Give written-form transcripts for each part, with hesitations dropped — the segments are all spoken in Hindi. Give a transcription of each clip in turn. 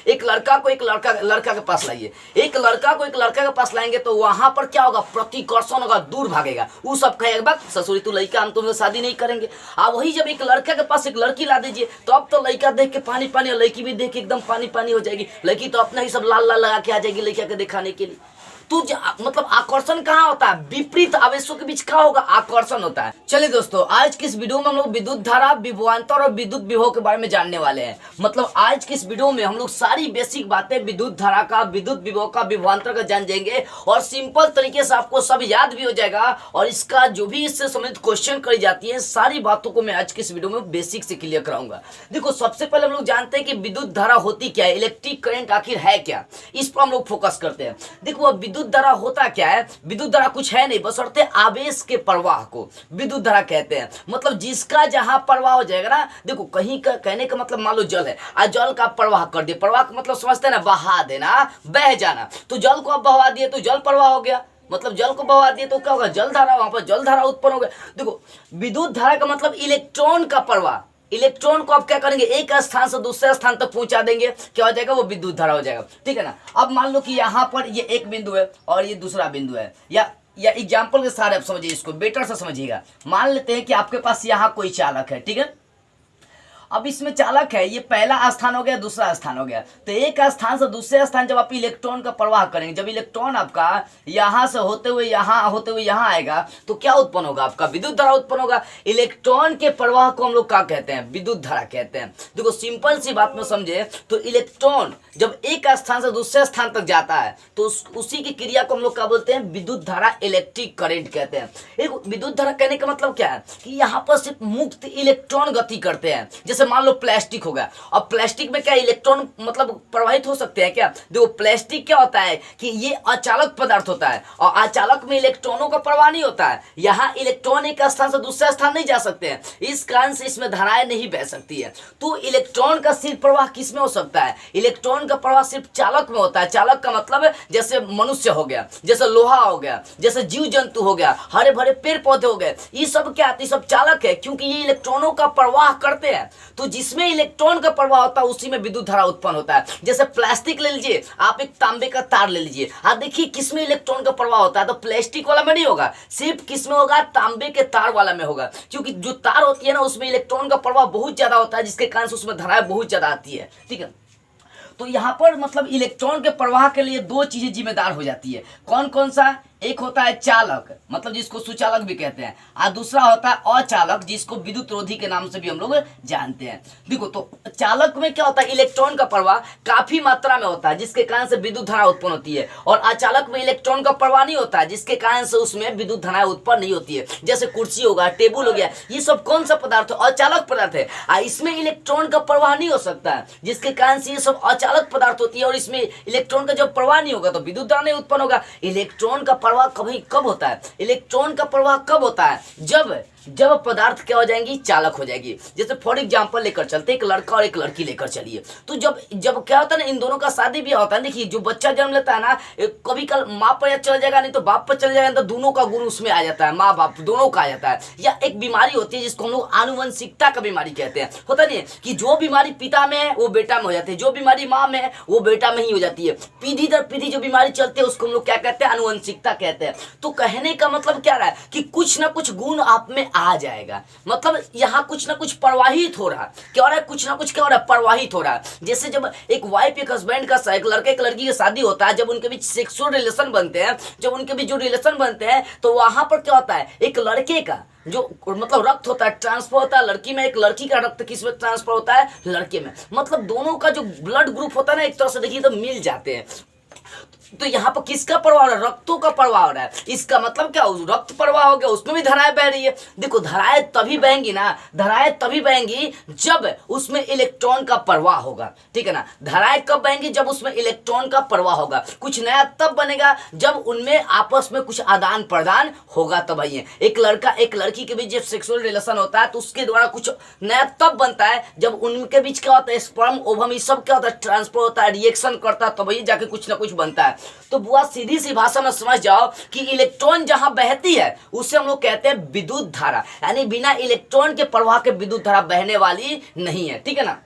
एक लड़का को एक लड़का के पास लाइए, एक लड़का को एक लड़का के पास लाएंगे तो वहां पर क्या होगा, प्रतिकर्षण होगा, दूर भागेगा। वो सब कहेगा बा ससुरी तू लड़का, हम तुमसे शादी नहीं करेंगे। वही जब एक लड़का के पास एक लड़की ला दीजिए तो अब तो लड़का देख के पानी पानी और लड़की भी देख के एकदम पानी पानी हो जाएगी। लड़की तो अपना ही सब लाल लाल लगा के आ जाएगी लड़का के दिखाने के लिए। तो मतलब आकर्षण कहाँ होता है, विपरीत आवेशों के बीच क्या होगा, आकर्षण होता है। चलिए दोस्तों, आज की इस वीडियो में हम लोग विद्युत धारा, विभवांतर और विद्युत विभव के बारे में जानने वाले हैं। मतलब आज की इस वीडियो में हम लोग सारी बेसिक बातें विद्युत धारा का, विद्युत विभव का, विभवांतर का जान जाएंगे और सिंपल तरीके से आपको सब याद भी हो जाएगा। और इसका जो भी इससे संबंधित क्वेश्चन करी जाती है, सारी बातों को मैं आज की इस वीडियो में बेसिक से क्लियर कराऊंगा। देखो, सबसे पहले हम लोग जानते हैं कि विद्युत धारा होती क्या है, इलेक्ट्रिक करंट आखिर है क्या, इस पर हम लोग फोकस करते हैं। देखो, विद्युत धारा होता क्या है, विद्युत धारा कुछ है नहीं, बशर्ते आवेश के प्रवाह को विद्युत धारा कहते हैं। मतलब जिसका जहां प्रवाह हो जाएगा ना, देखो कहीं का कहने का मतलब मान लो जल है, आज जल का प्रवाह कर दिया, प्रवाह का मतलब समझते हैं ना, बहा देना, बह जाना। तो जल को आप बहा दिए तो जल प्रवाह हो गया, मतलब जल को बहा दिए तो क्या होगा, जल धारा, वहां पर जल धारा उत्पन्न हो गया। देखो, विद्युत धारा का मतलब इलेक्ट्रॉन का प्रवाह, इलेक्ट्रॉन को आप क्या करेंगे, एक स्थान से दूसरे स्थान तक पहुंचा देंगे, क्या हो जाएगा, वो विद्युत धारा हो जाएगा। ठीक है ना। अब मान लो कि यहाँ पर ये एक बिंदु है और ये दूसरा बिंदु है, या एग्जाम्पल के साथ आप समझिए, इसको बेटर से समझिएगा। मान लेते हैं कि आपके पास यहाँ कोई चालक है, ठीक है। अब इसमें चालक है, ये पहला स्थान हो गया, दूसरा स्थान हो गया। तो एक स्थान से दूसरे स्थान जब आप इलेक्ट्रॉन का प्रवाह करेंगे, जब इलेक्ट्रॉन आपका यहाँ से होते हुए यहाँ आएगा तो क्या उत्पन्न होगा, आपका विद्युत धारा उत्पन्न होगा। इलेक्ट्रॉन के प्रवाह को हम लोग क्या कहते हैं, विद्युत धारा कहते हैं। देखो सिंपल सी बात में समझे तो इलेक्ट्रॉन जब एक स्थान से दूसरे स्थान तक जाता है तो उसी की क्रिया को हम लोग क्या बोलते हैं, विद्युत धारा, इलेक्ट्रिक करंट कहते हैं। एक विद्युत धारा कहने का मतलब क्या है कि यहाँ पर सिर्फ मुक्त इलेक्ट्रॉन गति करते हैं। जैसे मान लो प्लास्टिक हो गया, अब प्लास्टिक में क्या इलेक्ट्रॉन मतलब प्रवाहित हो सकते हैं क्या, देखो प्लास्टिक क्या होता है कि ये अचालक पदार्थ होता है और अचालक में इलेक्ट्रॉनों का प्रवाह नहीं होता है। यहाँ इलेक्ट्रॉन एक स्थान से दूसरे स्थान नहीं जा सकते हैं, इस कारण से इसमें धाराएं नहीं बह सकती है। तो इलेक्ट्रॉन का सिर्फ प्रवाह किस में हो सकता है, इलेक्ट्रॉन का प्रवाह सिर्फ चालक में होता है। चालक का मतलब जैसे मनुष्य हो गया, जैसे लोहा हो गया, जैसे जीव जंतु हो गया, हरे भरे पेड़ पौधे हो गए, ये सब क्या है, सब चालक है, क्योंकि ये इलेक्ट्रॉनों का प्रवाह करते हैं। तो जिसमें इलेक्ट्रॉन का प्रवाह होता है उसी में विद्युत धारा उत्पन्न होता है। जैसे प्लास्टिक ले लीजिए, आप एक तांबे का तार ले लीजिए, आप देखिए किसमें इलेक्ट्रॉन का प्रवाह होता है, तो प्लास्टिक वाला में नहीं होगा, सिर्फ किसमें होगा, तांबे के तार वाला में होगा। क्योंकि जो तार होती है ना, उसमें इलेक्ट्रॉन का प्रवाह बहुत ज्यादा होता है, जिसके कारण से उसमें धाराएं बहुत ज्यादा आती है। ठीक है। तो यहाँ पर मतलब इलेक्ट्रॉन के प्रवाह के लिए दो चीजें जिम्मेदार हो जाती है। कौन कौन सा, एक होता है चालक, मतलब जिसको सुचालक भी कहते हैं, और दूसरा होता है अचालक, जिसको विद्युत रोधी के नाम से भी हम लोग जानते हैं। देखो, तो चालक में क्या होता है, इलेक्ट्रॉन का प्रवाह काफी मात्रा में होता है, जिसके कारण से विद्युत धारा उत्पन्न होती है। और अचालक में इलेक्ट्रॉन का प्रवाह नहीं होता है, जिसके कारण से उसमें विद्युत धारा उत्पन्न नहीं होती है। जैसे कुर्सी होगा, टेबल हो गया, ये सब कौन सा पदार्थ है, अचालक पदार्थ है। इसमें इलेक्ट्रॉन का प्रवाह नहीं हो सकता है, जिसके कारण से ये सब अचालक पदार्थ होती है। और इसमें इलेक्ट्रॉन का जब प्रवाह नहीं होगा तो विद्युत धारा नहीं उत्पन्न होगा। इलेक्ट्रॉन का प्रवाह कब होता है, इलेक्ट्रॉन का प्रवाह कब होता है, जब पदार्थ क्या हो जाएंगी, चालक हो जाएगी। जैसे फॉर एग्जांपल लेकर चलते, एक लड़का और एक लड़की लेकर चलिए, तो जब क्या होता है ना, इन दोनों का शादी भी होता है। देखिए, जो बच्चा जन्म लेता है ना, कभी कल माँ पर चल जाएगा, नहीं तो बाप पर चल जाएगा, तो दोनों का गुण उसमें आ जाता है, माँ बाप दोनों का आ जाता है। या एक बीमारी होती है जिसको हम लोग आनुवंशिकता का बीमारी कहते हैं। होता नहीं है कि जो बीमारी पिता में है वो बेटा में हो जाती है, जो बीमारी माँ में है वो बेटा में ही हो जाती है। पीढ़ी दर पीढ़ी जो बीमारी चलती है उसको हम लोग क्या कहते हैं, आनुवंशिकता कहते हैं। तो कहने का मतलब क्या रहा है कि कुछ ना कुछ गुण आप में आ जाएगा, मतलब यहाँ कुछ ना कुछ प्रवाहित हो रहा है। क्या हो रहा है, कुछ ना कुछ क्या हो रहा है, प्रवाहित हो रहा है। जैसे जब एक वाइफ एक हस्बैंड का, एक लड़के एक लड़की की शादी होता है, जब उनके बीच सेक्सुअल रिलेशन बनते हैं, जब उनके बीच जो रिलेशन बनते हैं, तो वहां पर क्या होता है, एक लड़के का जो मतलब रक्त होता है, ट्रांसफर होता है लड़की में, एक लड़की का रक्त किस में ट्रांसफर होता है, लड़के में। मतलब दोनों का जो ब्लड ग्रुप होता है ना, एक तरह से देखिए तो मिल जाते हैं। तो यहाँ पर किसका प्रवाह हो रहा है, रक्तों का प्रवाह हो रहा है। इसका मतलब क्या, रक्त प्रवाह हो गया, उसमें भी धाराएं बह रही है। देखो, धाराएं तभी बहेंगी ना, धाराएं तभी बहेंगी जब उसमें इलेक्ट्रॉन का प्रवाह होगा। ठीक है ना। धाराएं कब बहेंगी, जब उसमें इलेक्ट्रॉन का प्रवाह होगा। कुछ नया तब बनेगा जब उनमें आपस में कुछ आदान प्रदान होगा, तब आइए। एक लड़का एक लड़की के बीच जब सेक्सुअल रिलेशन होता है तो उसके द्वारा कुछ नया तब बनता है जब उनके बीच क्या होता है, स्पर्म ओवम ये सब क्या होता है, ट्रांसफर होता है, रिएक्शन करता है, तब वही जाके कुछ ना कुछ बनता है। तो बुआ सीधी सी भाषा में समझ जाओ कि इलेक्ट्रॉन जहां बहती है उसे हम लोग कहते हैं विद्युत धारा, यानी बिना इलेक्ट्रॉन के प्रवाह के विद्युत धारा बहने वाली नहीं है। ठीक है ना।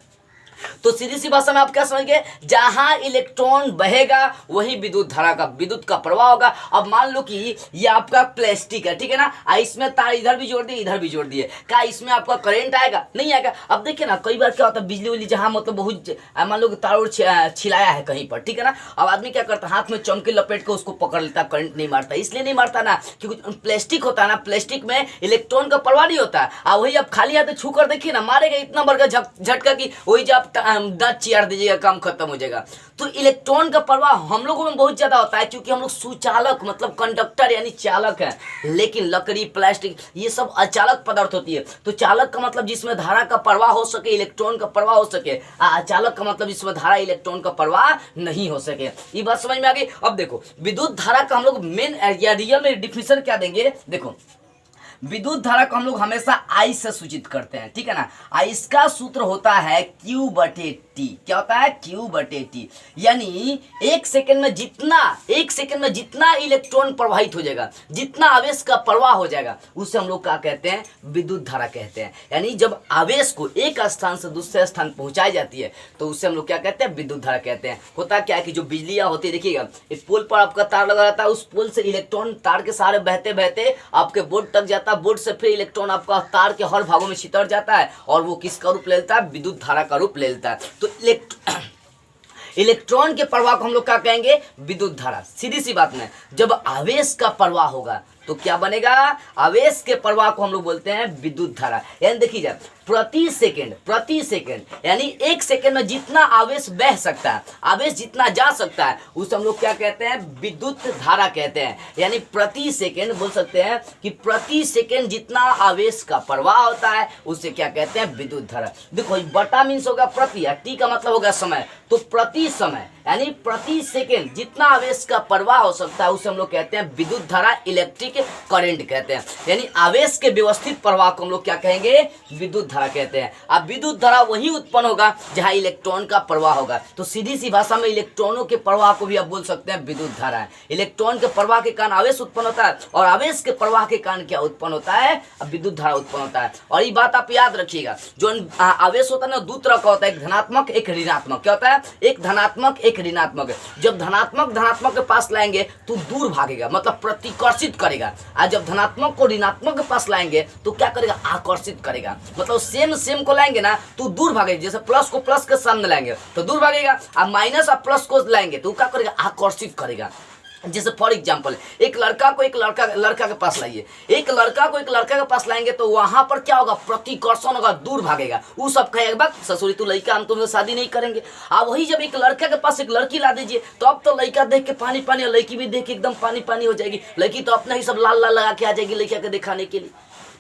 तो सीधी सी भाषा में आप क्या समझ गए, जहां इलेक्ट्रॉन बहेगा वही विद्युत धारा का विद्युत का प्रवाह होगा। अब मान लो कि ये आपका प्लास्टिक है, ठीक है ना, इसमें तार इधर भी जोड़ दिए इधर भी जोड़ दिए, क्या इसमें आपका करंट आएगा? नहीं आएगा। अब देखिए ना कई बार क्या होता है बिजली उजली जहां मतलब बहुत मान लो कि तार छिलाया है कहीं पर, ठीक है ना, अब आदमी क्या करता है हाथ में चमकी लपेट के उसको पकड़ लेता, करंट नहीं मारता। इसलिए नहीं मारता ना क्योंकि प्लास्टिक होता है ना, प्लास्टिक में इलेक्ट्रॉन का प्रवाह नहीं होता है। वही आप खाली हाथ छू कर देखिए ना, मारेगा इतना बड़ा झटका कि वही जब आप दांत चियार दीजिएगा काम खत्म हो जाएगा। तो इलेक्ट्रॉन का प्रवाह हम लोगों में बहुत ज्यादा होता है क्योंकि हम लोग सुचालक मतलब कंडक्टर यानी चालक है। लेकिन लकड़ी प्लास्टिक ये सब अचालक पदार्थ होती है। तो चालक का मतलब जिसमें धारा का प्रवाह हो सके, इलेक्ट्रॉन का प्रवाह हो सके। अचालक का मतलब जिसमें धारा इलेक्ट्रॉन का प्रवाह नहीं हो सके। ये बात समझ में आ गई। अब देखो विद्युत धारा का हम लोग मेन या रियल में डिफिनेशन क्या देंगे। देखो विद्युत धारा को हम लोग हमेशा आई से सूचित करते हैं, ठीक है ना। इसका सूत्र होता है Q/T। क्या होता है? Q/T। यानी एक सेकंड में जितना इलेक्ट्रॉन प्रवाहित हो जाएगा, जितना आवेश का प्रवाह हो जाएगा, उसे हम लोग क्या कहते हैं? विद्युत धारा कहते हैं। यानी जब आवेश को एक स्थान से दूसरे स्थान पहुंचाई जाती है तो उसे हम लोग क्या कहते हैं? विद्युत धारा कहते हैं। होता क्या है कि जो बिजलियां होती है, देखिएगा इस पोल पर आपका तार लगा रहता है, उस पोल से इलेक्ट्रॉन तार के सहारे बहते बहते आपके बोर्ड तक जाता है, बोर्ड से फिर इलेक्ट्रॉन आपका तार के हर भागों में छितर जाता है और वो किसका रूप ले लेता है? विद्युत धारा का रूप ले लेता है। तो इलेक्ट्रॉन के प्रवाह को हम लोग क्या कहेंगे? विद्युत धारा। सीधी सी बात में जब आवेश का प्रवाह होगा तो क्या बनेगा? आवेश के प्रवाह को हम लोग बोलते हैं विद्युत धारा। यानी देखिए प्रति सेकंड यानी एक सेकंड में जितना आवेश बह सकता है, आवेश जितना जा सकता है, उसे हम लोग क्या कहते हैं? विद्युत धारा कहते हैं। यानी प्रति सेकंड बोल सकते हैं कि प्रति सेकंड जितना आवेश का प्रवाह होता है उसे क्या कहते हैं? विद्युत धारा। देखो बटा मीन्स होगा प्रति, टी का मतलब होगा समय। तो प्रति समय यानी प्रति सेकंड जितना आवेश का प्रवाह हो सकता है उसे हम लोग कहते हैं विद्युत धारा, इलेक्ट्रिक करंट कहते हैं। यानी आवेश के व्यवस्थित प्रवाह को हम लोग क्या कहेंगे? विद्युत धारा कहते हैं। अब विद्युत धारा वही उत्पन्न होगा जहां इलेक्ट्रॉन का प्रवाह होगा। तो सीधी सी भाषा में इलेक्ट्रॉनों के प्रवाह को भी आप बोल सकते हैं विद्युत धारा है। इलेक्ट्रॉन के प्रवाह के कारण आवेश उत्पन्न होता है और आवेश के प्रवाह के कारण क्या उत्पन्न होता है? अब विद्युत धारा उत्पन्न होता है। और ये बात आप याद रखिएगा, जो आवेश होता है ना दो तरह का होता है, एक धनात्मक एक ऋणात्मक। क्या होता है? एक धनात्मक एक ऋणात्मक। जब धनात्मक के पास लाएंगे तो दूर भागेगा, मतलब प्रतिकर्षित करेगा। और जब धनात्मक को ऋणात्मक के पास लाएंगे तो क्या करेगा? आकर्षित करेगा। मतलब सेम को लाएंगे ना तो दूर भागेगा। जैसे प्लस को प्लस के सामने लाएंगे तो दूर भागेगा, और माइनस और प्लस को लाएंगे तो क्या करेगा? आकर्षित करेगा। जैसे फॉर एग्जाम्पल एक लड़का को एक लड़का के पास लाइए, एक लड़का को एक लड़का के पास लाएंगे तो वहां पर क्या होगा? प्रतिकर्षण होगा, दूर भागेगा। वो सब कहेगा ससुरी तू लड़का, हम तुमसे शादी नहीं करेंगे। अब वही जब एक लड़का के पास एक लड़की ला दीजिए तो अब तो लड़का देख के पानी पानी और लड़की भी देख के एकदम पानी पानी हो जाएगी। लड़की तो अपना ही सब लाल लाल लगा के आ जाएगी लड़का के दिखाने के लिए।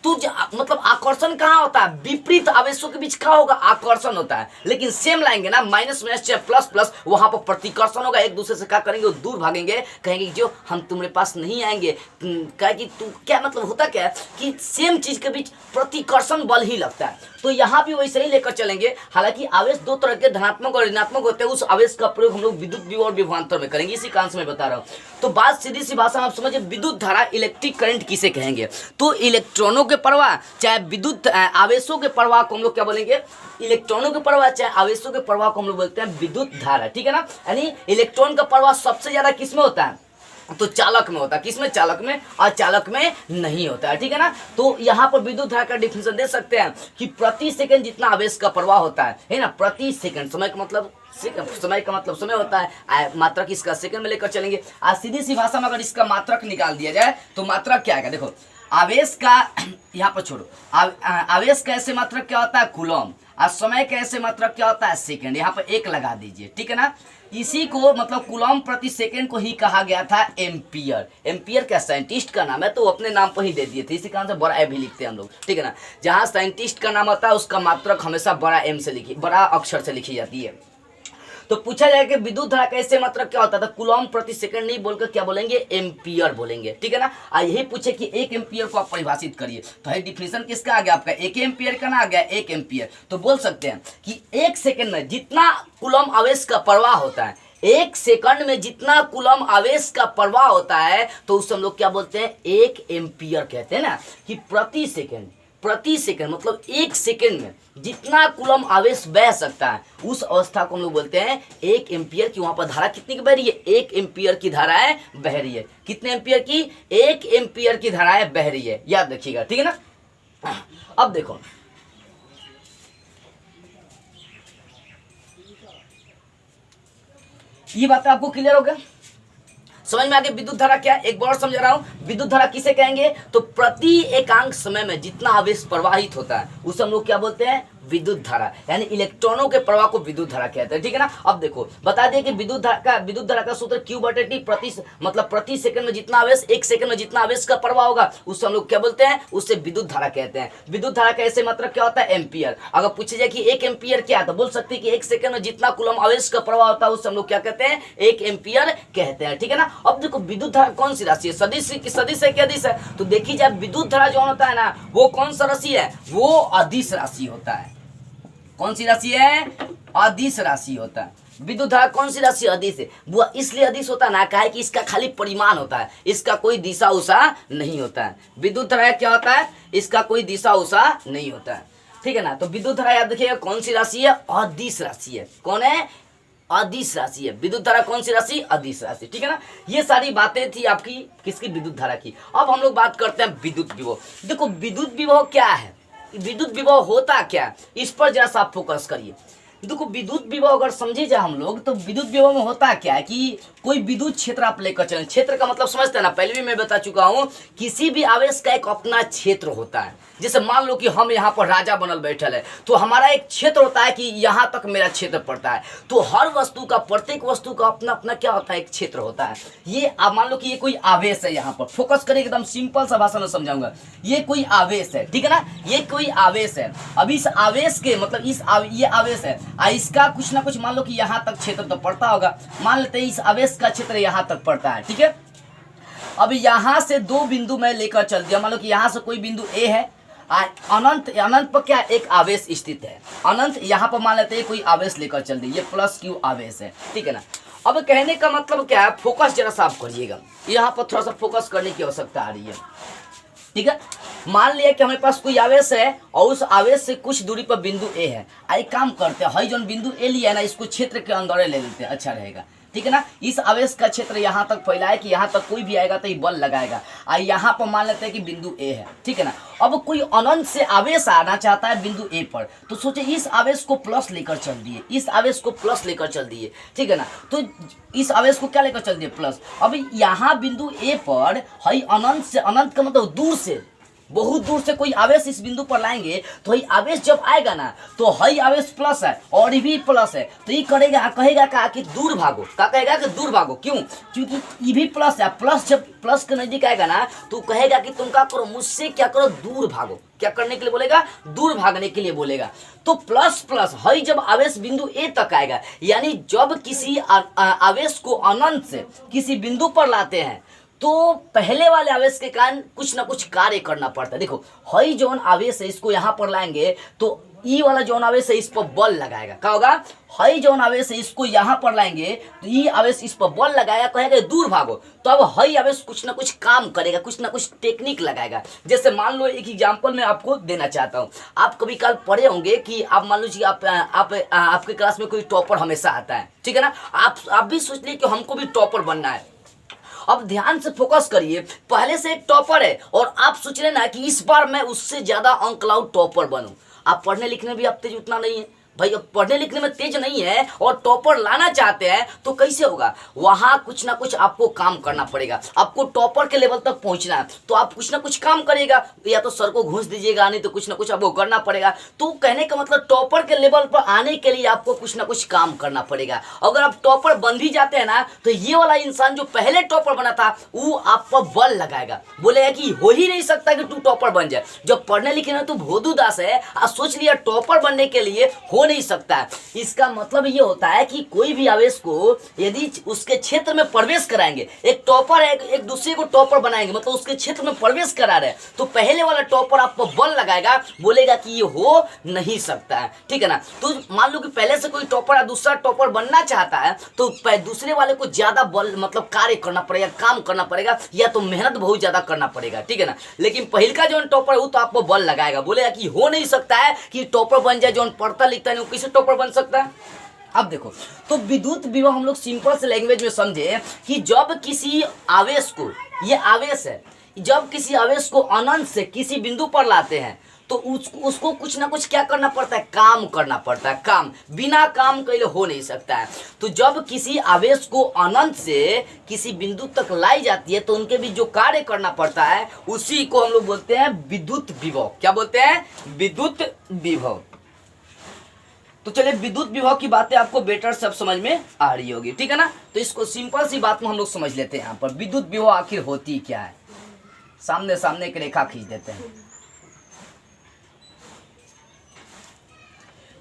तो मतलब आकर्षण कहाँ होता है? विपरीत आवेशों के बीच क्या होगा? आकर्षण होता है। लेकिन सेम लाएंगे ना माइनस माइनस चाहे प्लस प्लस, वहां पर प्रतिकर्षण होगा। एक दूसरे से क्या करेंगे? वो दूर भागेंगे, कहेंगे जो हम तुम्हारे पास नहीं आएंगे। कहे कि तू क्या मतलब होता क्या है कि सेम चीज के बीच प्रतिकर्षण बल ही लगता है। तो यहाँ भी वैसे ही लेकर चलेंगे। हालांकि आवेश दो तरह के धनात्मक और ऋणात्मक होते हैं। उस आवेश का प्रयोग हम लोग विद्युत विभव और विभवांतर में करेंगे, इसी कारण से मैं बता रहा हूँ। तो बात सीधी सी भाषा में आप समझिए, विद्युत धारा इलेक्ट्रिक करंट किसे कहेंगे? तो इलेक्ट्रॉनों के प्रवाह चाहे विद्युत आवेशों के प्रवाह को हम लोग क्या बोलेंगे? इलेक्ट्रॉनों के प्रवाह चाहे आवेशों के प्रवाह को हम लोग बोलते हैं विद्युत धारा, ठीक है ना। यानी इलेक्ट्रॉन का प्रवाह सबसे ज्यादा किसमें होता है? तो चालक में होता है। किसमें? चालक में, और चालक में नहीं होता है, ठीक है ना। तो यहाँ पर विद्युत धारा का डिफिनेशन दे सकते हैं कि प्रति सेकंड जितना आवेश का प्रवाह होता है ना, प्रति सेकंड। समय का मतलब समय होता है, मात्रक इसका सेकंड में लेकर चलेंगे। आज सीधी सी भाषा में अगर इसका मात्रक निकाल दिया जाए तो मात्रक क्या आएगा? देखो आवेश का यहाँ पर छोड़ो, आवेश का ऐसे मात्रक क्या होता है? कूलम। और समय का ऐसे मात्रक क्या होता है? सेकंड। यहाँ पर एक लगा दीजिए, ठीक है ना। इसी को मतलब कूलम प्रति सेकंड को ही कहा गया था एम्पियर। एम्पियर क्या साइंटिस्ट का नाम है, तो वो अपने नाम पर ही दे दिए थे, इसी कारण से बड़ा ए भी लिखते हैं हम लोग, ठीक है ना। जहाँ साइंटिस्ट का नाम होता है उसका मात्रक हमेशा बड़ा एम से बड़ा अक्षर से लिखी जाती है। तो पूछा जाए कि विद्युत धारा का ऐसे मात्रक क्या होता था? कूलम प्रति सेकंड नहीं बोलकर क्या बोलेंगे? एम्पियर बोलेंगे, ठीक है ना। यही पूछे कि एक एम्पियर को आप परिभाषित करिए, तो है डिफिनेशन किसका आ गया? आपका एक एम्पियर का ना आ गया, एक एम्पियर। तो बोल सकते हैं कि एक सेकंड में जितना कूलम आवेश का प्रवाह होता है, एक सेकंड में जितना कूलम आवेश का प्रवाह होता है तो उसे हम लोग क्या बोलते हैं? एक एम्पियर कहते हैं ना। कि प्रति सेकंड प्रति सेकंड मतलब 1 सेकंड में जितना कूलम आवेश बह सकता है उस अवस्था को हम लोग बोलते हैं 1 एम्पियर की। वहां पर धारा कितनी की बह रही है? 1 एम्पियर की धाराएं बह रही है। कितने एम्पियर की? 1 एम्पियर की धाराएं बह रही है, याद रखिएगा, ठीक है ना। अब देखो ये बात आपको क्लियर हो गया, समझ में आगे विद्युत धारा क्या है? एक बार समझा रहा हूं। विद्युत धारा किसे कहेंगे? तो प्रति एकांक समय में जितना आवेश प्रवाहित होता है उसे हम लोग क्या बोलते हैं? विद्युत धारा, यानी इलेक्ट्रॉनों के प्रवाह को विद्युत धारा कहते हैं, ठीक है ना। अब देखो बता दें कि विद्युत धारा का सूत्र Q/T मतलब प्रति सेकंड में जितना आवेश, 1 सेकंड में जितना आवेश का प्रवाह होगा उससे हम लोग क्या बोलते हैं? उससे विद्युत धारा कहते हैं। विद्युत धारा का ऐसे मतलब क्या होता है? एम्पियर। अगर पूछे जाए कि 1 एम्पियर क्या है तो बोल सकते हैं कि 1 सेकंड में जितना कूलम आवेश का प्रवाह होता है उससे हम लोग क्या कहते हैं? 1 एम्पियर कहते हैं, ठीक है ना। अब देखो विद्युत धारा कौन सी राशि है? सदिश है कि अदिश है? तो देखिए जब विद्युत धारा जो होता है ना वो कौन सा राशि है? वो अदिश राशि होता है। कौन सी राशि है? अदिश राशि होता है। विद्युत धारा कौन सी राशि? अदिश है। वो इसलिए अदिश होता है ना, कहा है कि इसका खाली परिमाण होता है, इसका कोई दिशा उषा नहीं होता है। विद्युत धारा क्या होता है? इसका कोई दिशा उषा नहीं होता है, ठीक है ना। तो विद्युत धारा याद रखिएगा कौन सी राशि है? अदिश राशि है। कौन है? अदिश राशि है। विद्युत धारा कौन सी राशि? अदिश राशि, ठीक है ना। ये सारी बातें थी आपकी किसकी? विद्युत धारा की। अब हम लोग बात करते हैं विद्युत विभव। देखो विद्युत विभव क्या है, विद्युत विभव होता क्या है, इस पर जरा सा आप फोकस करिए। देखो विद्युत विभव अगर समझे जाए हम लोग तो विद्युत विभव में होता क्या है कि कोई विद्युत क्षेत्र आप लेकर चलें। क्षेत्र का मतलब समझते हैं ना, पहले भी मैं बता चुका हूं, किसी भी आवेश का एक अपना क्षेत्र होता है। जैसे मान लो कि हम यहाँ पर राजा बनल बैठल है तो हमारा एक क्षेत्र होता है कि यहाँ तक मेरा क्षेत्र पड़ता है। तो हर वस्तु का, प्रत्येक वस्तु का अपना अपना क्या होता है? एक क्षेत्र होता है। ये आप मान लो कि ये कोई आवेश है, यहाँ पर फोकस करें, एकदम सिंपल सा भाषा में समझाऊंगा। ये कोई आवेश है, ठीक है ना, ये कोई आवेश है। अब इस आवेश के मतलब ये आवेश है, इसका कुछ ना कुछ मान लो कि यहाँ तक क्षेत्र तो पड़ता होगा। मान लेते हैं इस आवेश का क्षेत्र यहाँ तक पड़ता है, ठीक है। अब यहाँ से 2 बिंदु मैं लेकर चल दिया, मान लो कि यहाँ से कोई बिंदु ए है, अनंत पर क्या एक आवेश स्थित है, अनंत यहाँ पर मान लेते हैं कोई आवेश लेकर चल दिए, ये +Q आवेश है, ठीक है ना। अब कहने का मतलब क्या है? फोकस जरा सा आप करिएगा, यहाँ पर थोड़ा सा फोकस करने की आवश्यकता आ रही है, ठीक है। मान लिया कि हमारे पास कोई आवेश है और उस आवेश से कुछ दूरी पर बिंदु ए है। आई काम करते हैं, हई जो बिंदु ए लिया है ना इसको क्षेत्र के अंदर ले लेते हैं, अच्छा रहेगा, ठीक है ना। इस आवेश का क्षेत्र यहाँ तक फैला है कि यहाँ तक कोई भी आएगा तो ये बल लगाएगा। यहाँ पर मान लेते हैं कि बिंदु ए है, ठीक है ना। अब कोई अनंत से आवेश आना चाहता है बिंदु ए पर, तो सोचे इस आवेश को प्लस लेकर चल दिए, इस आवेश को प्लस लेकर चल दिए, ठीक है ना। तो इस आवेश को क्या लेकर चल दिए? प्लस। अब यहाँ बिंदु ए पर हई अनंत से, अनंत का मतलब दूर से, बहुत दूर से कोई आवेश इस बिंदु पर लाएंगे तो ये आवेश जब आएगा ना तो हई आवेश प्लस है और ये भी प्लस है, तो ये करेगा, कहेगा क्या कि दूर भागो। क्या कहेगा कि दूर भागो, क्यों? क्योंकि ये भी प्लस है। प्लस जब प्लस के नजदीक आएगा ना तो कहेगा कि तुम क्या करो, मुझसे क्या करो, दूर भागो। क्या करने के लिए बोलेगा? दूर भागने के लिए बोलेगा। तो प्लस प्लस हई जब आवेश बिंदु ए तक आएगा, यानी जब किसी आवेश को अनंत से किसी बिंदु पर लाते हैं तो पहले वाले आवेश के कारण कुछ ना कुछ कार्य करना पड़ता है। देखो हई जौन आवेश है इसको यहाँ पर लाएंगे तो ई वाला जौन आवेश है इस पर बल लगाएगा। क्या होगा? हई जौन आवेश है इसको यहाँ पर लाएंगे तो ई आवेश इस पर बल लगाएगा, कहेगा दूर भागो। तो अब हई आवेश कुछ ना कुछ काम करेगा, कुछ ना कुछ टेक्निक लगाएगा। जैसे मान लो एक एग्जांपल मैं आपको देना चाहता हूँ। आप कभी कल पढ़े होंगे कि आप मान लीजिए आपके क्लास में कोई टॉपर हमेशा आता है, ठीक है ना। आप भी सोच लिए कि हमको भी टॉपर बनना है। अब ध्यान से फोकस करिए, पहले से एक टॉपर है और आप सोच रहे ना कि इस बार मैं उससे ज्यादा अंक लाऊं, टॉपर बनूं। आप पढ़ने लिखने भी आप तेज उतना नहीं है भाई, अब पढ़ने लिखने में तेज नहीं है और टॉपर लाना चाहते हैं तो कैसे होगा? वहां कुछ ना कुछ आपको काम करना पड़ेगा। आपको टॉपर के लेवल तक पहुंचना है तो आप कुछ ना कुछ काम करिएगा, या तो सर को घूस दीजिएगा, नहीं तो कुछ ना कुछ आपको करना पड़ेगा। तो कहने का मतलब टॉपर के लेवल पर आने के लिए आपको कुछ ना कुछ काम करना पड़ेगा। अगर आप टॉपर बन भी जाते हैं ना तो ये वाला इंसान जो पहले टॉपर बना था वो आप पर बल लगाएगा, बोलेगा कि हो ही नहीं सकता कि तू टॉपर बन जाए। जब पढ़ने लिखने में तू भोदू दास है, सोच लिया टॉपर बनने के लिए हो हो नहीं सकता है। इसका मतलब ये होता है कि कोई भी आवेश को यदि उसके क्षेत्र में प्रवेश कराएंगे, एक टॉपर है एक दूसरे को टॉपर बनाएंगे, मतलब उसके क्षेत्र में प्रवेश करा रहे हैं, तो पहले वाला टॉपर आपको बल लगाएगा, बोलेगा कि ये हो नहीं सकता है, ठीक है ना। तो मान लो कि पहले से कोई टॉपर या दूसरा टॉपर बनना चाहता है तो दूसरे वाले को ज्यादा बल मतलब कार्य करना पड़ेगा, काम करना पड़ेगा, या तो मेहनत बहुत ज्यादा करना पड़ेगा, ठीक है ना। लेकिन पहले का जो टॉपर है वो तो आपको बल लगाएगा, बोलेगा कि हो नहीं सकता है कि टॉपर बन जाए, जो पढ़ता लिखता है वो कैसे टॉपर बन सकता है। अब देखो, तो विद्युत विभव हम लोग सिंपल से लैंग्वेज में समझे कि जब किसी आवेश को, ये आवेश है, जब किसी आवेश को अनंत से किसी बिंदु पर लाते हैं तो उसको कुछ ना कुछ क्या करना पड़ता है, काम करना पड़ता है, काम, बिना काम के हो नहीं सकता है। तो जब किसी आवेश को अनंत से किसी बिंदु तक लाई जाती है तो उनके बीच जो कार्य करना पड़ता है उसी को हम लोग बोलते हैं विद्युत विभव। क्या बोलते हैं, विद्युत विभव। तो चलिए विद्युत विभव की बातें आपको बेटर सब समझ में आ रही होगी, ठीक है ना। तो इसको सिंपल सी बात में हम लोग समझ लेते हैं। यहाँ पर विद्युत विभव आखिर होती क्या है, सामने सामने एक रेखा खींच देते हैं।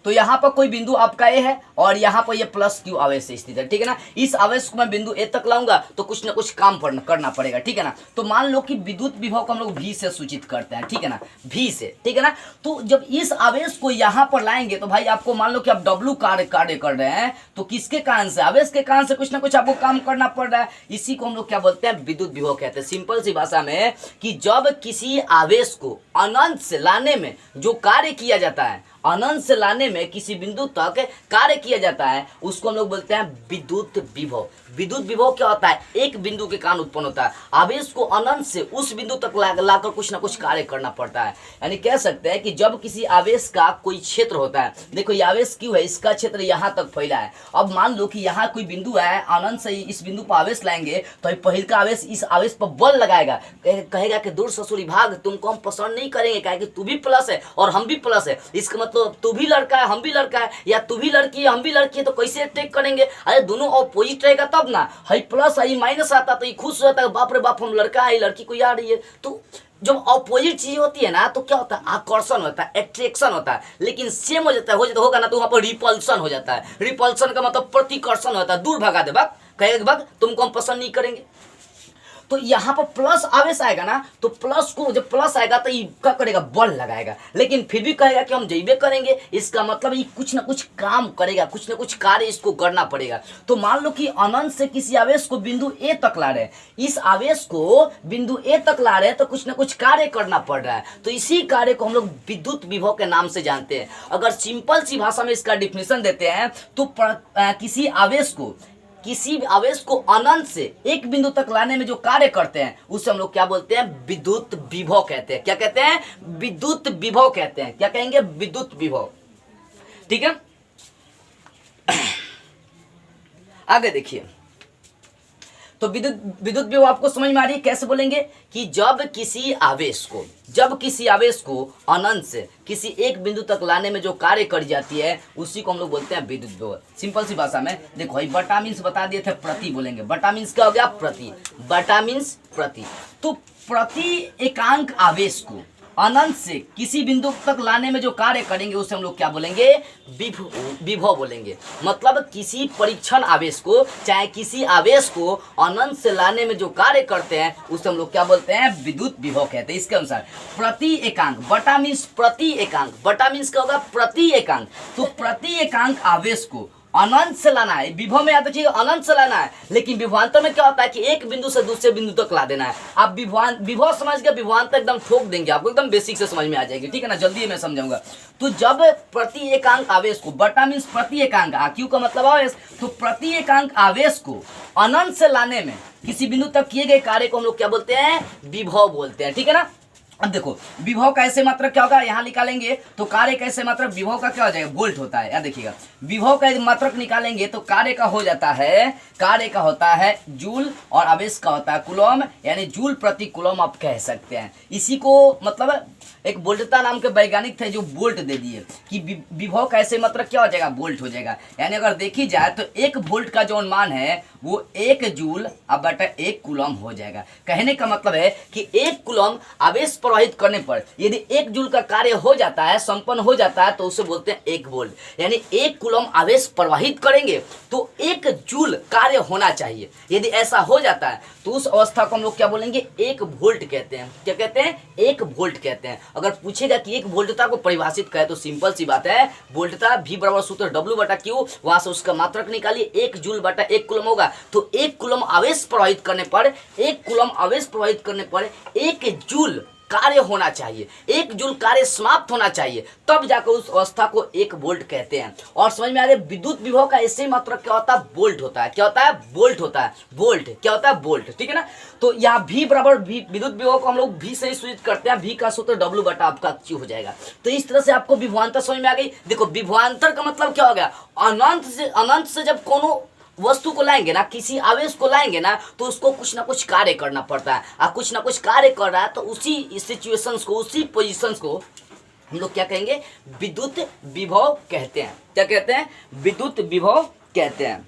तो यहाँ पर कोई बिंदु आपका ए है और यहाँ पर ये प्लस क्यू आवेश से स्थित है, ठीक है ना। इस आवेश को मैं बिंदु ए तक लाऊंगा तो कुछ ना कुछ काम करना पड़ेगा, ठीक है ना। तो मान लो कि विद्युत विभव को हम लोग V से सूचित करते हैं, ठीक है ना, V से, ठीक है ना। तो जब इस आवेश को यहाँ पर लाएंगे तो भाई आपको मान लो कि आप W कार्य कर रहे हैं, तो किसके कारण से, आवेश के कारण से कुछ ना कुछ आपको काम करना पड़ रहा है। इसी को हम लोग क्या बोलते हैं, विद्युत विभव कहते हैं। सिंपल सी भाषा में कि जब किसी आवेश को अनंत से लाने में जो कार्य किया जाता है, अनंत से लाने में किसी बिंदु तक कार्य किया जाता है, उसको हम लोग बोलते हैं विद्युत विभव। विद्युत विभव क्या होता है, एक बिंदु के कारण उत्पन्न होता है, आवेश को अनंत से उस बिंदु तक लाकर कुछ ना कुछ कार्य करना पड़ता है। यानी कह सकते हैं कि जब किसी आवेश का कोई क्षेत्र होता है, देखो ये आवेश क्यों है, इसका क्षेत्र यहाँ तक फैला है। अब मान लो कि यहाँ कोई बिंदु है, अनंत से इस बिंदु पर आवेश लाएंगे तो पहले का आवेश इस आवेश पर बल लगाएगा, कहेगा कि दूर ससुरी भाग, तुमको हम पसंद नहीं करेंगे, कहेगा कि तू भी प्लस है और हम भी प्लस है, इसका मतलब तू भी लड़का है हम भी लड़का है, या तू भी लड़की है हम भी लड़की है, तो कैसे अटैक करेंगे। अरे दोनों अपोजिट रहेगा तब ना, हाई प्लस हाई माइनस आता तो ये खुश रहता है, बाप रे बाप हम लड़का है, लड़की कोई आ रही है। तो जब अपोजिट चीज होती है ना तो क्या होता है, आकर्षण होता है, एट्रैक्शन होता है। लेकिन सेम हो जाता है, होगा ना तो वहां पर रिपल्सन हो जाता है। रिपल्सन का मतलब प्रतिकर्षण होता है, दूर भगा दे भाग, कहेगा भाग तुमको हम पसंद नहीं करेंगे। तो यहाँ पर प्लस आवेश आएगा ना, तो प्लस को जब प्लस आएगा तो ये क्या करेगा, बल लगाएगा, लेकिन फिर भी कहेगा कि हम जइबे करेंगे। इसका मतलब ये कुछ ना कुछ काम करेगा, कुछ ना कुछ कार्य इसको करना पड़ेगा। तो मान लो कि अनंत से किसी आवेश को बिंदु ए तक ला रहे हैं, इस आवेश को बिंदु ए तक ला रहे हैं तो कुछ ना कुछ कार्य करना पड़ रहा है। तो इसी कार्य को हम लोग विद्युत विभव के नाम से जानते हैं। अगर सिंपल सी भाषा में इसका डिफिनेशन देते हैं तो किसी आवेश को अनंत से एक बिंदु तक लाने में जो कार्य करते हैं उसे हम लोग क्या बोलते हैं, विद्युत विभव कहते हैं। क्या कहते हैं, विद्युत विभव कहते हैं। क्या कहेंगे, विद्युत विभव, ठीक है। आगे देखिए, तो विद्युत विभव आपको समझ में आ रही है, कैसे बोलेंगे कि जब किसी आवेश को अनंत से किसी एक बिंदु तक लाने में जो कार्य करी जाती है उसी को हम लोग बोलते हैं विद्युत विभव। सिंपल सी भाषा में देखो, भाई बटा मीन्स बता दिए थे, प्रति बोलेंगे। बटा मीन्स क्या हो गया, प्रति, बटा मीन्स प्रति। तो प्रति एकांक आवेश को अनंत से किसी बिंदु तक लाने में जो कार्य करेंगे उसे हम लोग क्या बोलेंगे, विभव बोलेंगे। मतलब किसी परीक्षण आवेश को, चाहे किसी आवेश को अनंत से लाने में जो कार्य करते हैं उसे हम लोग क्या बोलते हैं, विद्युत विभव कहते हैं। इसके अनुसार प्रति एकांक, बटा मीन्स प्रति एकांक, बटा मीन्स क्या होगा, प्रति एकांक। तो प्रति एकांक आवेश को अनंत से लाना है, विभव में याद रखिएगा अनंत से लाना है, लेकिन विभवांतर में क्या होता है कि एक बिंदु से दूसरे बिंदु तक ला देना है। आप विभव समझ के विभवांतर एकदम ठोक देंगे, आपको एकदम बेसिक से समझ में आ जाएगी, ठीक है ना, जल्दी मैं समझाऊंगा। तो जब प्रति एकांक आवेश को, बटा मीन्स प्रति एकांक, क्यू का मतलब आवेश, तो प्रति एकांक आवेश को अनंत से लाने में किसी बिंदु तक किए गए कार्य को हम लोग क्या बोलते हैं, विभव बोलते हैं, ठीक है ना। अब देखो विभव का ऐसे मात्रक क्या होगा, यहाँ निकालेंगे तो कार्य का ऐसे मात्रक विभव का क्या हो जाएगा, वोल्ट होता है। याद देखिएगा, विभव का मात्रक निकालेंगे तो कार्य का हो जाता है, कार्य का होता है जूल और आवेश का होता है कूलम, यानी जूल प्रति कूलम आप कह सकते हैं। इसी को मतलब एक वोल्टता नाम के वैज्ञानिक थे जो वोल्ट दे दिए कि विभव कैसे मतलब क्या हो जाएगा, वोल्ट हो जाएगा। यानी अगर देखी जाए तो 1 वोल्ट का जो मान है वो 1 जूल अब बटा 1 कूलम हो जाएगा। कहने का मतलब है कि 1 कूलम आवेश प्रवाहित करने पर यदि 1 जूल का कार्य हो जाता है, संपन्न हो जाता है, तो उसे बोलते हैं 1 वोल्ट। यानी 1 कूलम आवेश प्रवाहित करेंगे तो 1 जूल कार्य होना चाहिए। यदि ऐसा हो जाता है तो उस अवस्था को हम लोग क्या बोलेंगे, 1 वोल्ट कहते हैं। क्या कहते हैं, 1 वोल्ट कहते हैं। अगर पूछेगा कि 1 वोल्टता को परिभाषित करें तो सिंपल सी बात है, वोल्टता V बराबर सूत्र W बटा Q, वहां से उसका मात्रक निकालिए, 1 जूल बटा 1 कूलम होगा। तो 1 कूलम आवेश प्रवाहित करने पर 1 कूलम आवेश प्रवाहित करने पर 1 जूल कार्य होना चाहिए, 1 जूल कार्य समाप्त होना चाहिए, तब जाकर उस अवस्था को 1 वोल्ट कहते हैं। और समझ में आ रहा है, विद्युत विभव का ऐसे ही मात्रक क्या होता है, वोल्ट होता है। क्या होता है, वोल्ट होता है। वोल्ट क्या होता है, वोल्ट। ठीक है ना। तो यहाँ V बराबर विद्युत विभव को हम लोग V से ही सूचित करते हैं। V का सूत्र W बटा आपका Q हो जाएगा। तो इस तरह से आपको विभवांतर समझ में आ गई। देखो विभवांतर का मतलब क्या हो गया, अनंत से जब कोनो वस्तु को लाएंगे ना, किसी आवेश को लाएंगे ना, तो उसको कुछ ना कुछ कार्य करना पड़ता है। और कुछ ना कुछ कार्य कर रहा है तो उसी सिचुएशंस को, उसी पोजीशंस को हम लोग क्या कहेंगे, विद्युत विभव कहते हैं। क्या कहते हैं, विद्युत विभव कहते हैं।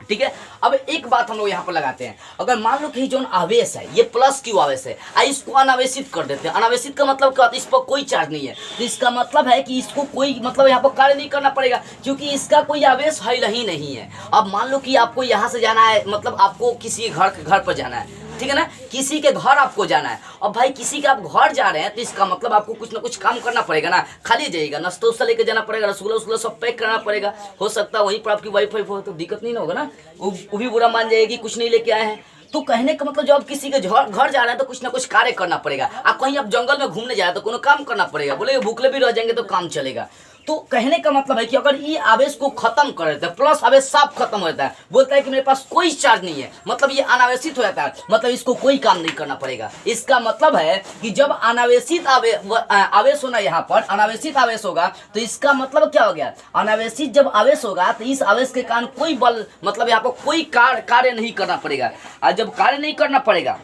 ठीक है। अब एक बात हम लोग यहाँ पर लगाते हैं, अगर मान लो कि जो आवेश है ये प्लस क्यू आवेश है, इसको अनावेशित कर देते हैं। अनावेशित का मतलब क्या होता है, इस पर कोई चार्ज नहीं है, तो इसका मतलब है कि इसको कोई मतलब यहाँ पर कार्य नहीं करना पड़ेगा, क्योंकि इसका कोई आवेश है ही नहीं है। अब मान लो कि आपको यहाँ से जाना है, मतलब आपको किसी घर पर जाना है, ठीक है ना, किसी के घर आपको जाना है। अब भाई किसी के आप घर जा रहे हैं तो इसका मतलब आपको कुछ ना कुछ काम करना पड़ेगा ना, खाली जाइएगा, नाश्ता उस्ता लेके जाना पड़ेगा, रसगुल्ला उस्गुल्ला सब पैक करना पड़ेगा। हो सकता है वहीं पर आपकी वाईफाई हो तो दिक्कत नहीं ना होगा ना, वो भी बुरा मान जाएगी कुछ नहीं लेके आए हैं। तो कहने का मतलब जब आप किसी के घर जा रहे हैं तो कुछ ना कुछ कार्य करना पड़ेगा। आप कहीं आप जंगल में घूमने जा रहे हैं तो कोनो काम करना पड़ेगा, बोले भूखले भी रह जाएंगे तो काम चलेगा। तो कहने का मतलब है कि अगर ये आवेश को खत्म कर देता है, प्लस आवेश साफ खत्म हो जाता है, बोलता है कि मेरे पास कोई चार्ज नहीं है, मतलब ये अनावेशित हो जाता है, मतलब इसको कोई काम नहीं करना पड़ेगा। इसका मतलब है कि जब अनावेशित आवेश होना, यहाँ पर अनावेशित आवेश होगा तो इसका मतलब क्या हो गया, अनावेशित जब आवेश होगा तो इस आवेश के कारण कोई बल, मतलब यहाँ पर कोई कार्य नहीं करना पड़ेगा। और जब कार्य नहीं करना पड़ेगा,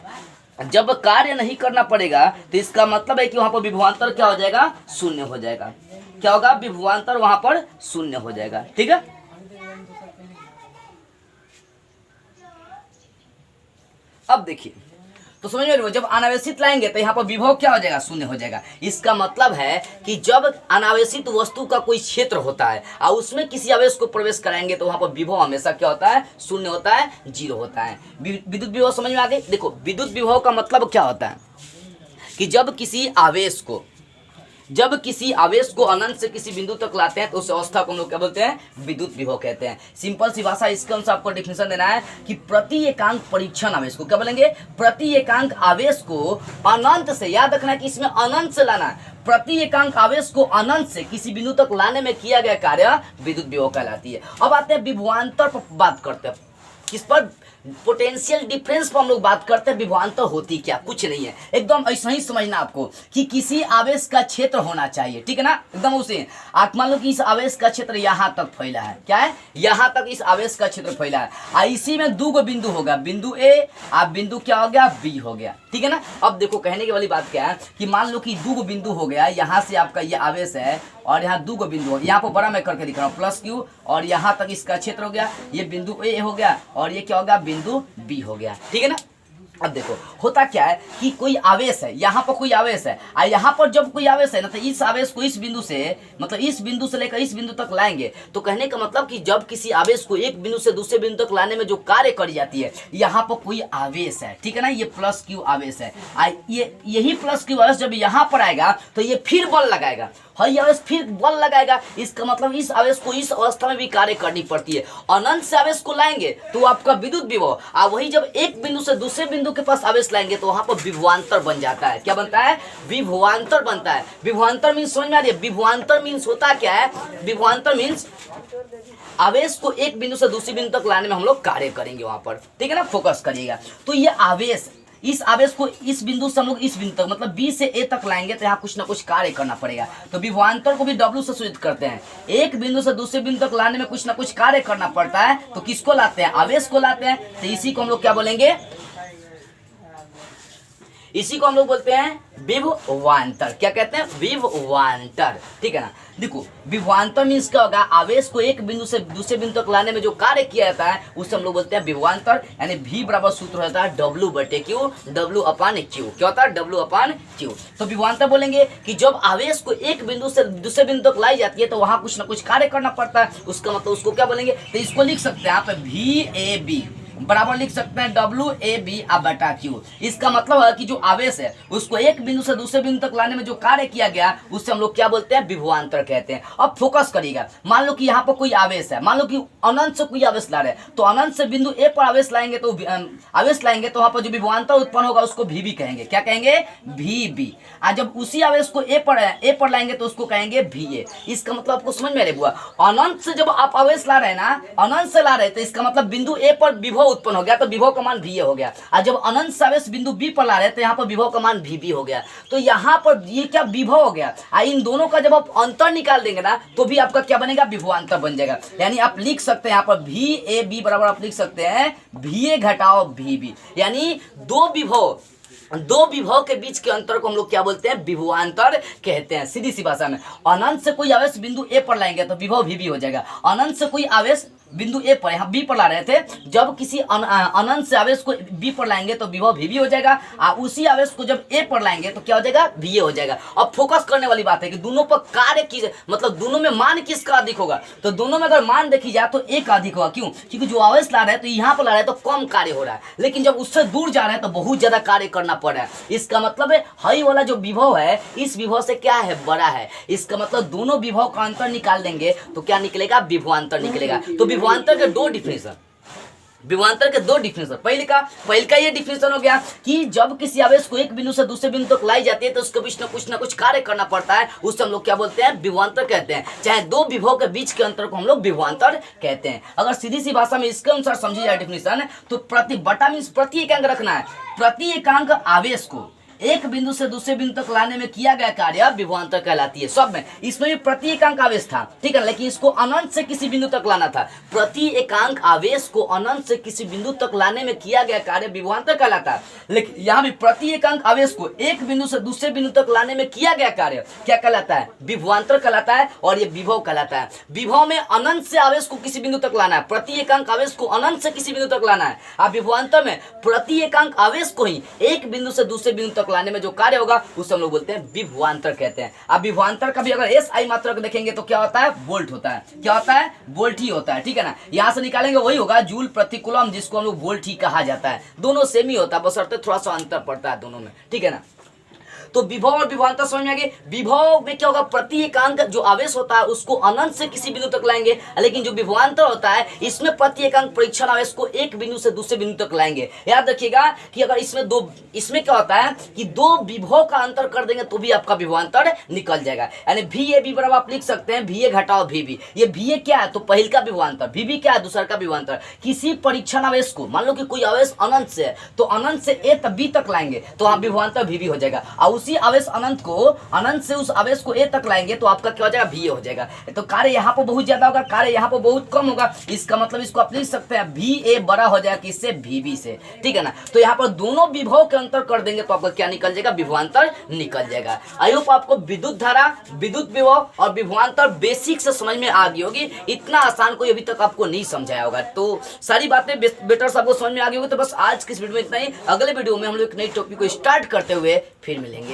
जब कार्य नहीं करना पड़ेगा तो इसका मतलब है कि वहां पर विभवांतर क्या हो जाएगा, शून्य हो जाएगा। क्या होगा, विभवांतर वहां पर शून्य हो जाएगा। ठीक है। अब देखिए तो समझ में, जब अनावेशित लाएंगे तो यहाँ पर विभव क्या हो जाएगा, शून्य हो जाएगा। इसका मतलब है कि जब अनावेशित वस्तु का कोई क्षेत्र होता है और उसमें किसी आवेश को प्रवेश कराएंगे तो वहां पर विभव हमेशा क्या होता है, शून्य होता है, 0 होता है। विद्युत विभव समझ में आ गई। देखो विद्युत विभव का मतलब क्या होता है कि जब किसी आवेश को अनंत से किसी बिंदु तक लाते हैं तो उस अवस्था को हम लोग क्या बोलते हैं, विद्युत विभव कहते हैं। सिंपल सी भाषा, इसके अनुसार आपको डेफिनेशन देना है कि प्रति एकांक परीक्षण आवेश को क्या बोलेंगे, प्रति एकांक आवेश को अनंत से, याद रखना है कि इसमें अनंत से लाना है, प्रति एकांक आवेश को अनंत से किसी बिंदु तक लाने में किया गया कार्य विद्युत विभव कहलाती है। अब आते हैं विभवांतर पर बात करते हैं, किस पर, पोटेंशियल डिफरेंस पर हम लोग बात करते हैं। विभवांतर होती क्या, कुछ नहीं है, एकदम ऐसा ही समझना आपको कि किसी आवेश का क्षेत्र होना चाहिए। ठीक है ना, एकदम उसे आप मान लो कि इस आवेश का क्षेत्र यहाँ तक फैला है, क्या है, यहाँ तक इस आवेश का क्षेत्र फैला है, और इसी में 2 बिंदु होगा, बिंदु ए और बिंदु क्या हो गया, बी हो गया। ठीक है ना। अब देखो कहने की वाली बात क्या है कि मान लो कि 2 बिंदु हो गया, यहाँ से आपका ये आवेश है और यहाँ 2 बिंदु हो, यहाँ पर बड़ा मैं करके दिख रहा हूँ, प्लस क्यू, और यहाँ तक इसका क्षेत्र हो गया, ये बिंदु ए हो गया और ये क्या हो गया, बिंदु बी हो गया। ठीक है ना। अब देखो होता क्या है कि कोई आवेश है, यहाँ पर कोई आवेश है, और यहाँ पर जब कोई आवेश है ना तो इस आवेश को इस बिंदु से, मतलब इस बिंदु से लेकर इस बिंदु तक लाएंगे। तो कहने का मतलब कि जब किसी आवेश को एक बिंदु से दूसरे बिंदु तक लाने में जो कार्य करी जाती है, यहाँ पर कोई आवेश है। ठीक है ना, ये प्लस क्यू आवेश है, यही प्लस क्यू आवेश जब यहाँ पर आएगा तो ये फिर बल लगाएगा, ये आवेश फिर बल लगाएगा। इसका मतलब इस आवेश को इस अवस्था में भी कार्य करनी पड़ती है। अनंत से आवेश को लाएंगे तो आपका विद्युत विभव, और वही जब एक बिंदु से दूसरे बिंदु के पास आवेश लाएंगे तो वहां पर विभवांतर बन जाता है। क्या बनता है, विभवांतर बनता है। विभवांतर मीन्स समझ में आ रही है, विभवांतर मीन्स होता क्या है, विभवांतर मीन्स आवेश को एक बिंदु से दूसरे बिंदु तक लाने में हम लोग कार्य करेंगे वहां पर। ठीक है ना, फोकस करिएगा। तो ये आवेश, इस आवेश को इस बिंदु से हम लोग इस बिंदु तक, मतलब बी से ए तक लाएंगे तो यहाँ कुछ ना कुछ कार्य करना पड़ेगा। तो विभवांतर को भी W से सूचित करते हैं। एक बिंदु से दूसरे बिंदु तक लाने में कुछ ना कुछ कार्य करना पड़ता है, तो किसको लाते हैं, आवेश को लाते हैं। तो इसी को हम लोग क्या बोलेंगे, इसी को हम लोग बोलते हैं विभवांतर। क्या कहते हैं? विभवांतर। ठीक है ना। देखो विभवांतर मीन्स क्या होगा, आवेश को एक बिंदु से दूसरे बिंदु तक लाने में जो कार्य किया जाता है उसे हम लोग बोलते हैं विभवांतर। यानी V बराबर सूत्र होता है W/Q, W/Q। क्या होता है? W/Q। तो विभवांतर बोलेंगे कि जब आवेश को एक बिंदु से दूसरे बिंदु तक लाई जाती है तो वहां कुछ ना कुछ कार्य करना पड़ता है, उसका मतलब उसको क्या बोलेंगे? तो इसको लिख सकते हैं यहाँ पे VAB बराबर लिख सकते हैं WAB/Q। इसका मतलब है कि जो आवेश है उसको एक बिंदु से दूसरे बिंदु तक लाने में जो कार्य किया गया उससे हम लोग क्या बोलते हैं? विभवांतर कहते हैं। अब फोकस करिएगा, मान लो कि यहाँ पर कोई आवेश है, मान लो कि अनंत से कोई आवेश ला रहे हैं, तो अनंत से बिंदु ए पर आवेश लाएंगे तो वहां पर जो विभवांतर उत्पन्न होगा उसको VB कहेंगे। क्या कहेंगे? VB। और जब उसी आवेश को ए पर लाएंगे तो उसको कहेंगे VA। इसका मतलब आपको समझ में आ रहा है? अनंत से जब आप आवेश ला रहे हैं ना, अनंत से ला रहे तो इसका मतलब बिंदु ए पर विभव उत्पन्न हो गया तो विभव का मान VA हो गया। और जब अनंत से आवेश बिंदु B पर ला रहे तो यहाँ पर विभव का मान VB हो गया। तो यहाँ पर ये क्या विभव हो गया, इन दोनों का जब आप अंतर निकाल देंगे ना तो भी आपका क्या बनेगा? विभवांतर बन जाएगा। यानी आप लिख सकते हैं यहाँ पर VAB बराबर आप लिख सकते हैं VA घटाओ VB। यानी दो विभव के बीच के अंतर को हम लोग क्या बोलते हैं? विभवांतर कहते हैं। सीधी सी भाषा में, अनंत से कोई आवेश बिंदु ए पर लाएंगे तो विभव VB हो जाएगा। अनंत से कोई आवेश बिंदु ए पर, यहाँ बी पर ला रहे थे, जब किसी अनंत से आवेश को बी पर लाएंगे तो विभव VB हो जाएगा। और उसी आवेश को जब ए पर लाएंगे तो क्या हो जाएगा? VA हो जाएगा। अब फोकस करने वाली बात है कि दोनों पर कार्य की, मतलब दोनों में मान किसका अधिक होगा? तो दोनों में अगर मान देखी जाए तो एक अधिक होगा। क्यों? क्योंकि जो आवेश ला रहे हैं तो यहाँ पर ला रहे हैं तो कम कार्य हो रहा है, लेकिन जब उससे दूर जा रहे हैं तो बहुत ज्यादा कार्य करना पड़ रहा है। इसका मतलब है हाई वाला जो विभव है इस विभव से क्या है? बड़ा है। इसका मतलब दोनों विभव का अंतर निकाल देंगे तो क्या निकलेगा? विभवांतर निकलेगा। तो विभवांतर के दो डिफिनेशन, पहले का ये डिफिनेशन हो गया कि जब किसी आवेश को एक बिंदु से दूसरे बिंदु तक लाई जाती है तो उसके बीच में कुछ ना कुछ कार्य करना पड़ता है, उससे हम लोग क्या बोलते हैं? विभवांतर कहते हैं। चाहे दो विभव के बीच के अंतर को हम लोग विभवांतर कहते हैं। अगर सीधी सी भाषा में इसके अनुसार समझी जाए डिफिनेशन तो प्रति एकांक रखना है। प्रति एकांक आवेश को एक बिंदु से दूसरे बिंदु तक लाने में किया गया कार्य विभवांतर कहलाती है। सब में इसमें भी प्रति एकांक आवेश था, ठीक है, लेकिन इसको अनंत से किसी बिंदु तक लाना था। प्रति एकांक आवेश को अनंत से किसी बिंदु तक लाने में किया गया कार्य विभवांतर कहलाता है। लेकिन यहाँ भी प्रति एकांक आवेश को एक बिंदु से दूसरे बिंदु तक लाने में किया गया कार्य क्या कहलाता है? विभवांतर कहलाता है। और ये विभव कहलाता है। विभव में अनंत से आवेश को किसी बिंदु तक लाना है, प्रति एकांक आवेश को अनंत से किसी बिंदु तक लाना है। और विभवांतर में प्रति एकांक आवेश को ही एक बिंदु से दूसरे बिंदु तक लाने में जो कार्य होगा उसे हम लोग बोलते हैं विभवांतर कहते हैं। अब विभवांतर का भी अगर SI मात्रक देखेंगे तो क्या होता है? वोल्ट होता है। क्या होता है? वोल्ट ही होता है, ठीक है ना। यहां से निकालेंगे वही होगा जूल प्रति कूलम, जिसको हम लोग वोल्ट ही कहा जाता है। दोनों सेम ही होता है, बशर्ते थोड़ा सा अंतर पड़ता है दोनों में, ठीक है ना। तो विभव और विभवांतर समझ में आ गए। विभव में क्या होगा? प्रति एकांक जो आवेश होता है उसको अनंत से किसी बिंदु तक लाएंगे, लेकिन जो विभवांतर होता है इसमें प्रति एकांक परीक्षण आवेश को एक बिंदु से दूसरे बिंदु तक लाएंगे। याद रखिएगा कि अगर इसमें क्या होता है कि दो विभव का अंतर कर देंगे तो भी आपका विभवांतर निकल जाएगा। यानी VAB बराबर आप लिख सकते हैं VA घटाओ VB। ये VA क्या है? तो पहल का विभवांतर। VB क्या है? दूसरा का विभवांतर। किसी परीक्षण आवेश को, मान लो कि कोई आवेश अनंत से है तो अनंत से A तक B तक लाएंगे तो आप विभवांतर VB हो जाएगा। और उसी आवेश अनंत से उस आवेश को A तक लाएंगे तो आपका क्या हो जाएगा? VA हो जाएगा। तो कार्य यहाँ पर बहुत ज्यादा होगा, कार्य यहाँ पर बहुत कम होगा। इसका मतलब इसको आप लिख सकते हैं VA बड़ा हो जाएगा किससे? VB से, ठीक है ना। तो यहाँ पर दोनों विभव के अंतर कर देंगे तो आपका क्या निकल जाएगा? विभवांतर निकल जाएगा। आई होप आपको विद्युत धारा, विद्युत विभव और विभवांतर बेसिक से समझ में आ गई होगी। इतना आसान कोई अभी तक आपको नहीं समझाया होगा। तो सारी बातें बेटर सबको समझ में आ गई होगी। तो बस आज की इस वीडियो में इतना ही। अगले वीडियो में हम लोग एक नई टॉपिक को स्टार्ट करते हुए फिर मिलेंगे।